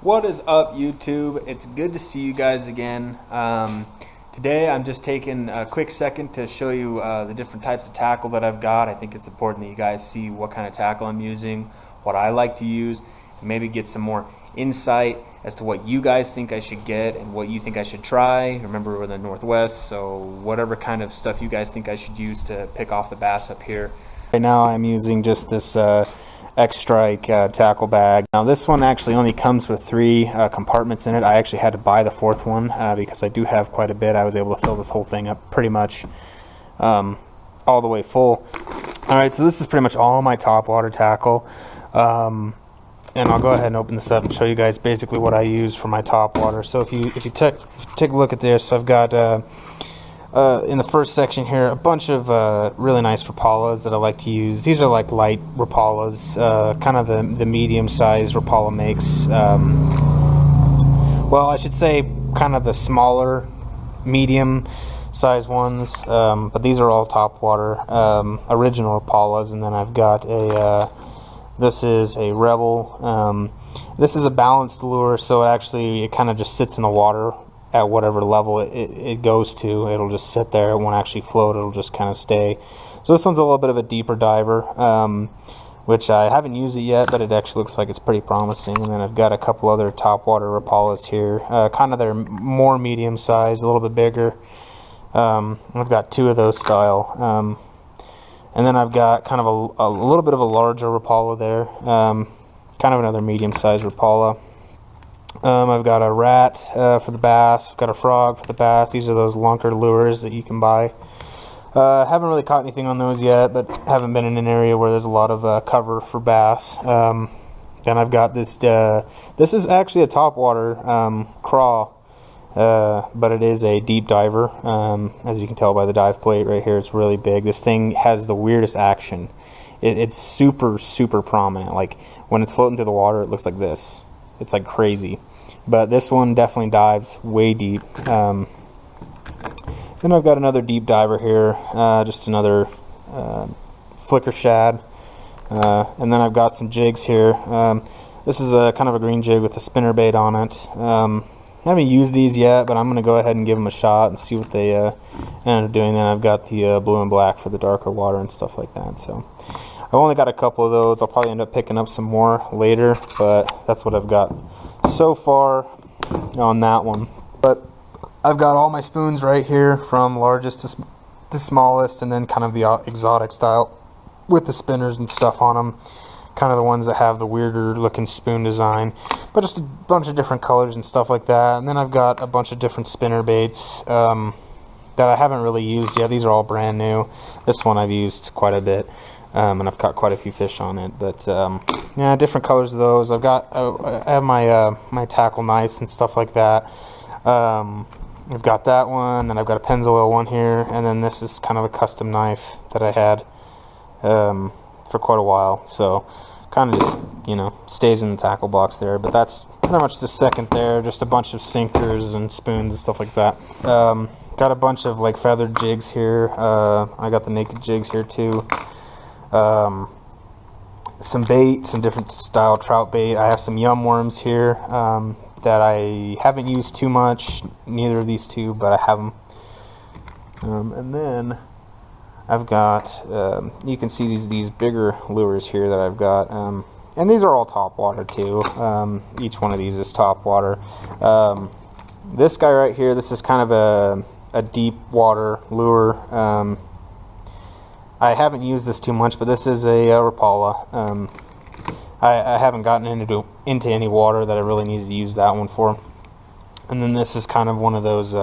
What is up, YouTube? It's good to see you guys again. Today I'm just taking a quick second to show you the different types of tackle that I've got. I think it's important that you guys see what kind of tackle I'm using, what I like to use, and maybe get some more insight as to what you guys think I should get and what you think I should try. Remember, we're in the Northwest, so whatever kind of stuff you guys think I should use to pick off the bass up here. Right now I'm using just this X-Strike tackle bag. Now this one actually only comes with 3 compartments in it. I actually had to buy the 4th one because I do have quite a bit. I was able to fill this whole thing up pretty much all the way full. Alright, so this is pretty much all my top water tackle. And I'll go ahead and open this up and show you guys basically what I use for my top water. So if you take a look at this, I've got in the first section here a bunch of really nice Rapalas that I like to use. These are like light Rapalas, kind of the medium sized Rapala makes. Well, I should say kind of the smaller medium size ones, but these are all top water original Rapalas. And then I've got this is a Rebel. This is a balanced lure, so it kind of just sits in the water at whatever level it goes to. It'll just sit there. It won't actually float. It'll just kind of stay. So this one's a little bit of a deeper diver, which I haven't used it yet, but it actually looks like it's pretty promising. And then I've got a couple other top water Rapalas here. Kind of they're more medium sized, a little bit bigger. I've got 2 of those style. And then I've got kind of a little bit of a larger Rapala there. Kind of another medium sized Rapala. I've got a rat for the bass. I've got a frog for the bass. These are those lunker lures that you can buy. Haven't really caught anything on those yet, but haven't been in an area where there's a lot of cover for bass. Then I've got this. This is actually a topwater craw, but it is a deep diver. As you can tell by the dive plate right here, it's really big. This thing has the weirdest action. It's super prominent. Like when it's floating through the water, it looks like this. It's like crazy. But this one definitely dives way deep. Then I've got another deep diver here, just another flicker shad. And then I've got some jigs here. This is a kind of a green jig with a spinner bait on it. I haven't used these yet, but I'm going to go ahead and give them a shot and see what they end up doing. Then I've got the blue and black for the darker water and stuff like that. So I've only got a couple of those. I'll probably end up picking up some more later, but that's what I've got so far on that one. But I've got all my spoons right here, from largest to smallest, and then kind of the exotic style with the spinners and stuff on them. Kind of the ones that have the weirder looking spoon design, but just a bunch of different colors and stuff like that. And then I've got a bunch of different spinner baits that I haven't really used yet. These are all brand new. This one I've used quite a bit. And I've caught quite a few fish on it, but yeah, different colors of those. I have my my tackle knives and stuff like that. I've got that one, and I've got a Pennzoil one here, and then this is kind of a custom knife that I had for quite a while. So kind of just, you know, stays in the tackle box there. But that's pretty much the second there. Just a bunch of sinkers and spoons and stuff like that. Got a bunch of like feathered jigs here. I got the naked jigs here too. Some bait, some different style trout bait. I have some yum worms here that I haven't used too much, neither of these two, but I have them. And then I've got, you can see these bigger lures here that I've got, and these are all top water too. Each one of these is top water. This guy right here, this is kind of a deep water lure. I haven't used this too much, but this is a Rapala. I haven't gotten into any water that I really needed to use that one for. And then this is kind of one of those,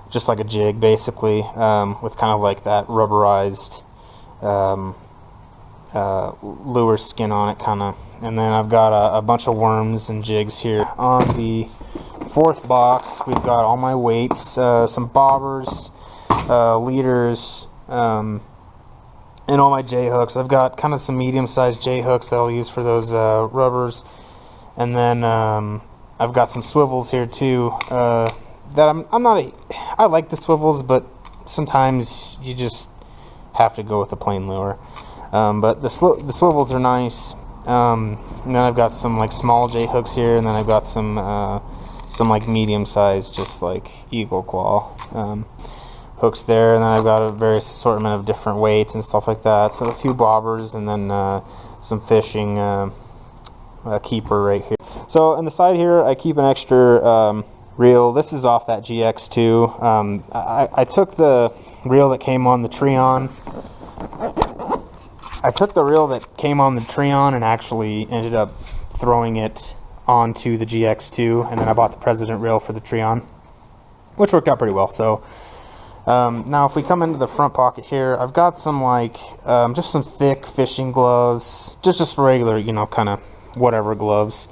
just like a jig, basically, with kind of like that rubberized lure skin on it, kind of. And then I've got a bunch of worms and jigs here. On the 4th box, we've got all my weights, some bobbers, leaders, and all my J-hooks. I've got kind of some medium-sized J-hooks that I'll use for those rubbers. And then I've got some swivels here too. That I like the swivels, but sometimes you just have to go with the plain lure. But the swivels are nice. And then I've got some like small J hooks here, and then I've got some like medium sized, just like Eagle Claw hooks there, and then I've got a various assortment of different weights and stuff like that. So a few bobbers, and then some fishing keeper right here. So on the side here, I keep an extra reel. This is off that GX2. I took the reel that came on the Treon. I took the reel that came on the Treon and actually ended up throwing it onto the GX2, and then I bought the President reel for the Treon, which worked out pretty well. So now if we come into the front pocket here, I've got some like just some thick fishing gloves, just regular, you know, kind of whatever gloves,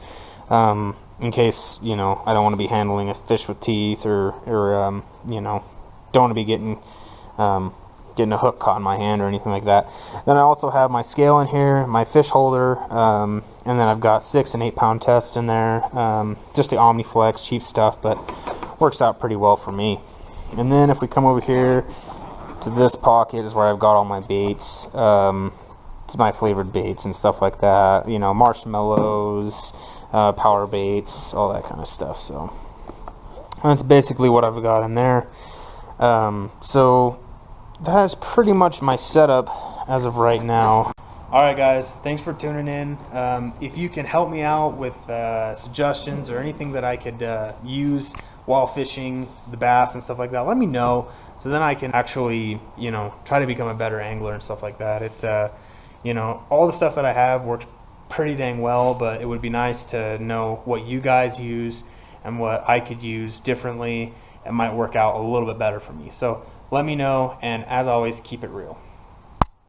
in case, you know, I don't want to be handling a fish with teeth, or you know, don't want to be getting a hook caught in my hand or anything like that. Then I also have my scale in here, my fish holder, and then I've got 6 and 8 pound test in there. Just the Omniflex, cheap stuff, but works out pretty well for me. And then if we come over here to this pocket is where I've got all my baits. It's my flavored baits and stuff like that, you know, marshmallows, power baits, all that kind of stuff. So that's basically what I've got in there. So that is pretty much my setup as of right now. Alright guys, thanks for tuning in. If you can help me out with suggestions or anything that I could use while fishing the bass and stuff like that, let me know, so then I can actually, you know, try to become a better angler and stuff like that. It's you know, all the stuff that I have works pretty dang well, but it would be nice to know what you guys use and what I could use differently. It might work out a little bit better for me. So let me know, and as always, keep it real.